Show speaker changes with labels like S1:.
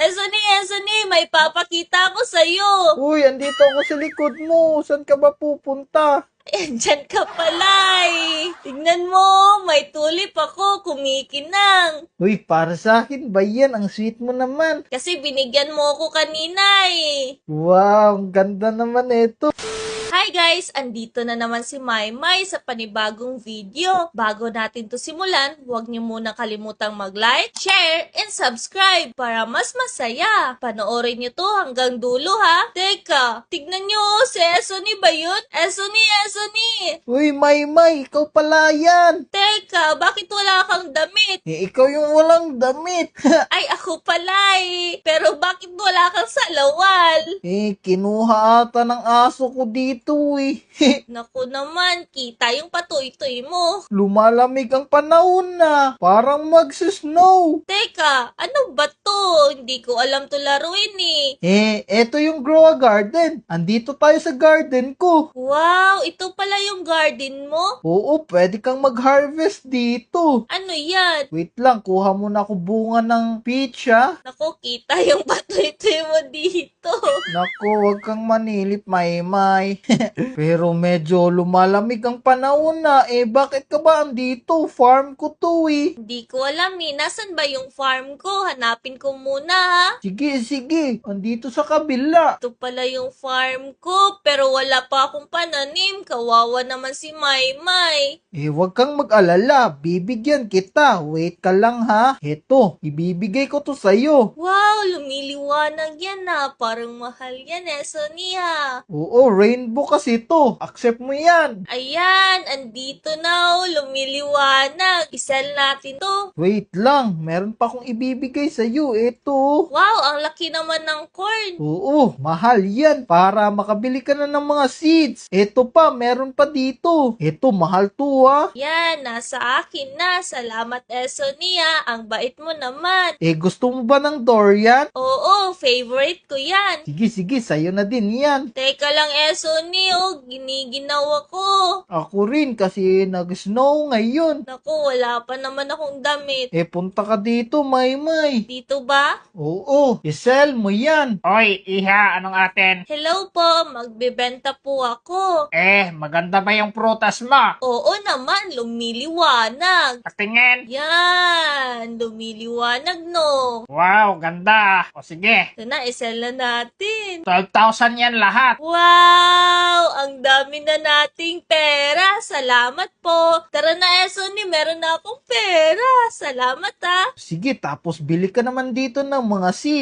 S1: Esoni, may papakita ako sa'yo.
S2: Uy, andito ako sa likod mo. Saan ka ba pupunta?
S1: Diyan ka pala eh. Tignan mo, may tulip ako, kumikinang.
S2: Uy, para sa akin ba yan? Ang sweet mo naman.
S1: Kasi binigyan mo ako kanina eh.
S2: Wow, ang ganda naman ito.
S1: Hi guys! Andito na naman si Maymay sa panibagong video. Bago natin to simulan, huwag niyo muna kalimutang mag-like, share, and subscribe para mas masaya. Panoorin niyo to hanggang dulo ha. Teka, tignan niyo si Esoni ba yun? Esoni!
S2: Uy, Maymay, ikaw pala yan.
S1: Teka, bakit wala kang damit?
S2: Ikaw yung walang damit.
S1: Ay, ako pala eh. Pero bakit wala kang salawal?
S2: Kinuha ata ng aso ko dito eh.
S1: Naku naman, kita yung patoy-toy mo.
S2: Lumalamig ang panahon na. Parang magsa-snow.
S1: Teka, ano ba to? Hindi ko alam to laruin eh.
S2: Eto yung grow a garden. Andito tayo sa garden ko.
S1: Wow, ito pala yung garden mo?
S2: Oo, pwede kang mag-harvest dito.
S1: Ano yan?
S2: Wait lang, kuha muna ako bunga ng peach ha.
S1: Naku, kita yung patoy-toy mo dito.
S2: Naku, wag kang manilip, Maymay. Pero medyo lumalamig ang panahon na. Bakit ka ba andito? Farm ko to eh.
S1: Hindi ko alam eh. Nasaan ba yung farm ko? Hanapin ko muna ha.
S2: Sige. Andito sa kabila.
S1: Ito pala yung farm ko, pero wala pa akong pananim. Kawawa naman si Maymay.
S2: Wag kang mag-alala. Bibigyan kita. Wait ka lang ha. Eto, ibibigay ko to sa'yo.
S1: Wow, lumiliwanag yan ha. Parang mahal yan eh, Sonia.
S2: Oo, rainbow kasi to. Accept mo yan.
S1: Ayan, andito na oh, lumiliwanag. Isell natin to.
S2: Wait lang, meron pa akong ibibigay sa'yo. Eto.
S1: Wow, ang laki naman ng corn.
S2: Oo, mahal yan. Para makabili ka na ng mga seeds. Eto pa, meron pa dito. Eto, mahal to ha.
S1: Yan, nasa akin na. Salamat, Sonia. Ang bait mo naman.
S2: Gusto mo ba ng durian?
S1: Oo, favorite ko yan.
S2: Sige, sa'yo na din yan.
S1: Teka lang, Sonia, oh, giniginaw ako.
S2: Ako rin kasi nag-snow ngayon.
S1: Naku, wala pa naman akong damit.
S2: Punta ka dito, Maymay.
S1: Dito ba?
S2: Oo, isell mo yan.
S3: Oy, iha, anong atin?
S1: Hello po, magbebenta po ako.
S3: Maganda ba yung prutas mo?
S1: Oo naman, lumiliwanag.
S3: Patingin.
S1: Yan, lumiliwanag no.
S3: Wow, ganda. O sige,
S1: Ito na, isell na natin.
S3: 12,000 yan lahat.
S1: Wow! Ang dami na nating pera. Salamat po. Tara na, Esoni, meron na akong pera. Salamat ah.
S2: Sige, tapos bili ka naman dito ng mga seeds.